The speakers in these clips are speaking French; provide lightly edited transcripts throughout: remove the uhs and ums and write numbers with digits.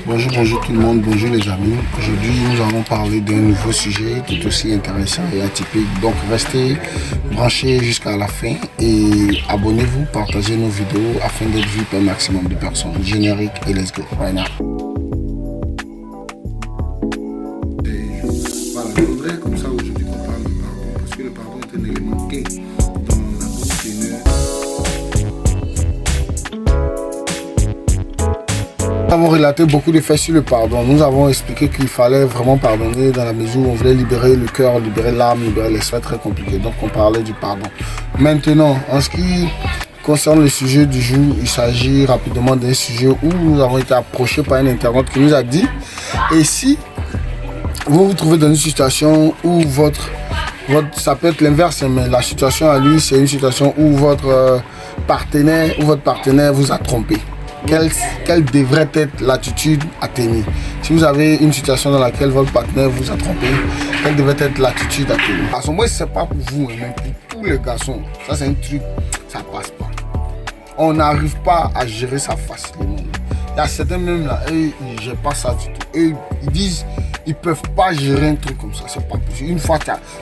Bonjour tout le monde, bonjour les amis. Aujourd'hui, nous allons parler d'un nouveau sujet tout aussi intéressant et atypique. Donc, restez branchés jusqu'à la fin et abonnez-vous, partagez nos vidéos afin d'être vu par un maximum de personnes. Générique et let's go, right now. Voilà, je voudrais comme ça aujourd'hui qu'on parle de pardon parce que le pardon est un élément clé dans la bouche. Nous avons relaté beaucoup de faits sur le pardon. Nous avons expliqué qu'il fallait vraiment pardonner dans la mesure où on voulait libérer le cœur, libérer l'âme, libérer l'esprit. Très compliqué. Donc on parlait du pardon. Maintenant, en ce qui concerne le sujet du jour, il s'agit rapidement d'un sujet où nous avons été approchés par un internaute qui nous a dit: et si vous vous trouvez dans une situation où ça peut être l'inverse, mais la situation à lui, c'est une situation où votre partenaire vous a trompé. Quelle devrait être l'attitude à tenir? Si vous avez une situation dans laquelle votre partenaire vous a trompé, quelle devrait être l'attitude à tenir? À ce moment, c'est pas pour vous, mais pour tous les garçons. Ça, c'est un truc, ça passe pas. On n'arrive pas à gérer ça facilement. Il y a certains même là, ils ne gèrent pas ça du tout. Et ils disent, ils peuvent pas gérer un truc comme ça, c'est pas possible.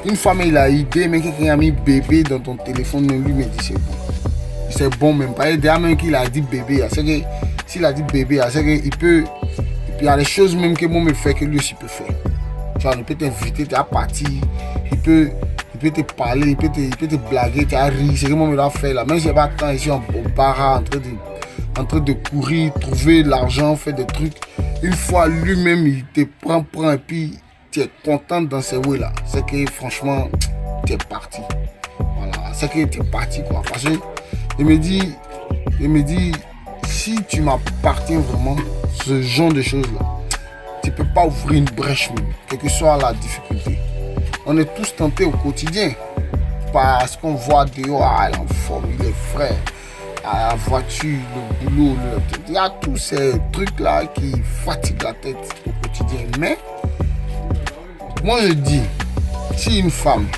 Une fois, mais il a idée, mais quelqu'un a mis bébé dans ton téléphone, lui me dit c'est bon. C'est bon même pas. Il y a même qu'il a dit bébé. C'est que s'il a dit bébé, c'est qu'il peut. Et puis il y a des choses même que moi me fait que lui aussi peut faire. Tu vois, il peut t'inviter, tu as parti. Il peut te parler, il peut te blaguer, tu as ri. C'est que moi me l'a fait là. Même si il n'y a pas de temps ici au bar en train de courir, trouver l'argent, faire des trucs. Une fois lui-même il te prend et puis tu es content dans ces ouais là. C'est que franchement tu es parti. Voilà. C'est que tu es parti quoi. Parce que il me dit, si tu m'appartiens vraiment, ce genre de choses-là, tu ne peux pas ouvrir une brèche même, quelle que soit la difficulté. On est tous tentés au quotidien, parce qu'on voit dehors, elle est en forme, il est frais, la voiture, le boulot, il y a tous ces trucs-là qui fatiguent la tête au quotidien. Mais, moi je dis, si une femme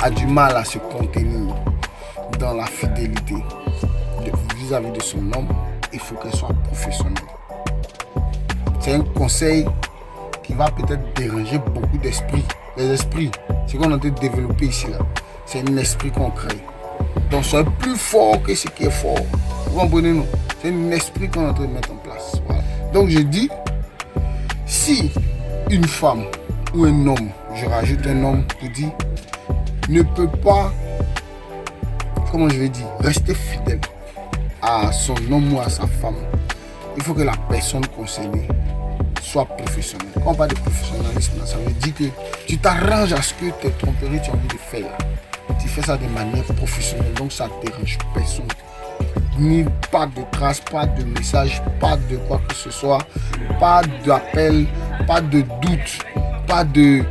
a du mal à se contenir dans la fidélité vis-à-vis de son homme, il faut qu'elle soit professionnelle. C'est un conseil qui va peut-être déranger beaucoup d'esprits. Les esprits, ce qu'on a en train de développer ici, là, c'est un esprit qu'on crée. Donc c'est plus fort que ce qui est fort. Vous comprenez, non? C'est un esprit qu'on est en train de mettre en place. Voilà. Donc je dis, si une femme ou un homme, je rajoute un homme pour dire, ne peut pas, comment je vais dire, rester fidèle à son homme ou à sa femme, il faut que la personne concernée soit professionnelle. Quand on parle de professionnalisme, ça veut dire que tu t'arranges à ce que tes tromperies tu as envie de faire. Tu fais ça de manière professionnelle, donc ça ne dérange personne. Ni pas de traces, pas de message, pas de quoi que ce soit, pas d'appel, pas de doute, pas de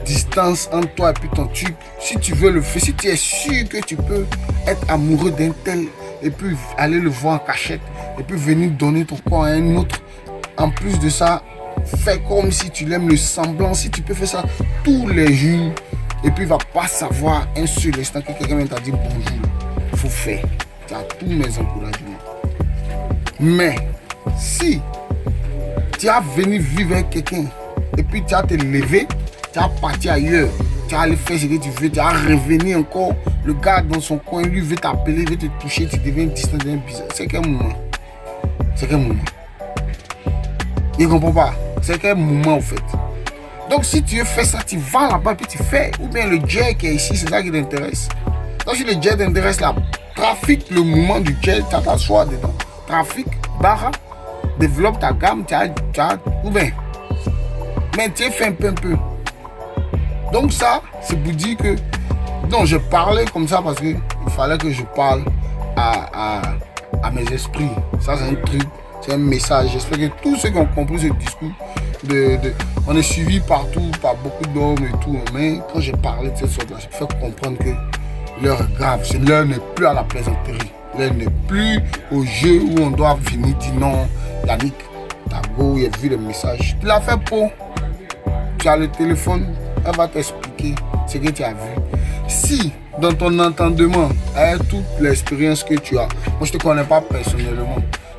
distance entre toi et puis ton truc. Si tu veux le faire, si tu es sûr que tu peux être amoureux d'un tel et puis aller le voir en cachette et puis venir donner ton corps à un autre, en plus de ça, fais comme si tu l'aimes, le semblant. Si tu peux faire ça tous les jours et puis il va pas savoir un seul instant que quelqu'un t'a dit bonjour, il faut faire. Tu as tous mes encouragements. Mais si tu as venu vivre avec quelqu'un et puis tu as te levé, tu as parti ailleurs, tu as allé faire ce que tu veux, tu as revenu encore, le gars dans son coin, lui veut t'appeler, veut te toucher, tu deviens distant, tu deviens bizarre. C'est quel moment? C'est quel moment? Il ne comprend pas. C'est quel moment en fait? Donc si tu veux faire ça, tu vas là-bas et puis tu fais. Ou bien le jet qui est ici, c'est ça qui t'intéresse. Donc si le jet t'intéresse là, trafique le moment du jet, tu as ta soie dedans. Trafique, barre, développe ta gamme, tu as, ou bien. Mais tu fais un peu. Donc ça, c'est pour dire que, non, je parlais comme ça parce qu'il fallait que je parle à mes esprits. Ça, c'est un truc, c'est un message. J'espère que tous ceux qui ont compris ce discours, on est suivi partout par beaucoup d'hommes et tout. Mais quand j'ai parlé de cette sorte-là, je fais comprendre que l'heure est grave. L'heure n'est plus à la plaisanterie. L'heure n'est plus au jeu où on doit venir dire non, Yannick, t'as beau, il a vu le message. Tu l'as fait pour. Tu as le téléphone. Elle va t'expliquer ce que tu as vu. Si dans ton entendement, avec toute l'expérience que tu as, moi je ne te connais pas personnellement,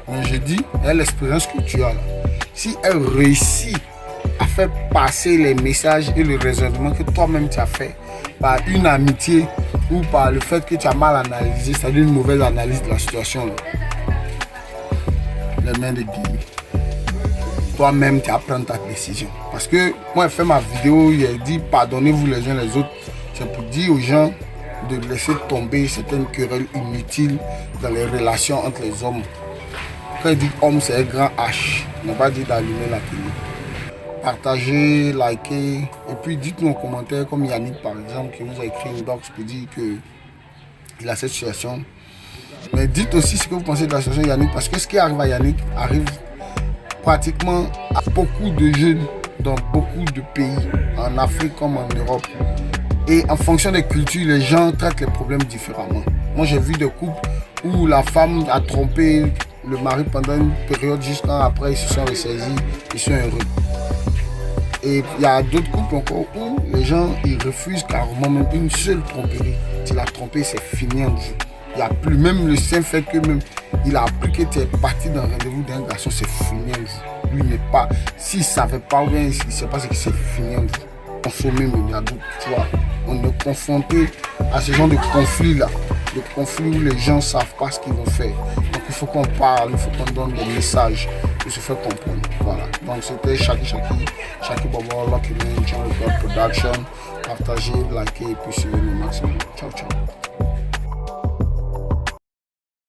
mais je dis, avec l'expérience que tu as là, si elle réussit à faire passer les messages et le raisonnement que toi-même tu as fait par une amitié ou par le fait que tu as mal analysé, c'est-à-dire une mauvaise analyse de la situation, là, les mains de Guy, toi-même tu apprends ta décision. Parce que moi j'ai fait ma vidéo, il dit pardonnez-vous les uns les autres, c'est pour dire aux gens de laisser tomber certaines querelles inutiles dans les relations entre les hommes. Quand il dit homme, c'est un grand H. Il n'a pas dit d'allumer la télé. Partagez, likez. Et puis dites-nous en commentaire, comme Yannick par exemple, qui nous a écrit une box pour dire qu'il a cette situation. Mais dites aussi ce que vous pensez de la situation de Yannick. Parce que ce qui arrive à Yannick arrive pratiquement à beaucoup de jeunes dans beaucoup de pays, en Afrique comme en Europe. Et en fonction des cultures, les gens traitent les problèmes différemment. Moi, j'ai vu des couples où la femme a trompé le mari pendant une période, jusqu'à après ils se sont ressaisis, ils sont heureux. Et il y a d'autres couples encore où les gens ils refusent carrément même une seule tromperie. Tu l'as trompé, c'est fini en jeu. Il n'y a plus, même le simple fait que même il a appris que tu es parti dans un rendez-vous d'un garçon, c'est fini en jeu. Lui n'est pas, s'il ne savait pas ou bien s'il ne sait pas, c'est que c'est fini en jeu. Consommer, mais il y a d'autres, tu vois. On est confronté à ce genre de conflit-là. Des conflits où les gens ne savent pas ce qu'ils vont faire. Donc il faut qu'on parle, il faut qu'on donne des messages pour se faire comprendre. Voilà. Donc c'était Shaki Bobo, Lucky Man, Channel Production. Partagez, likez et puis suivez le maximum. Ciao, ciao.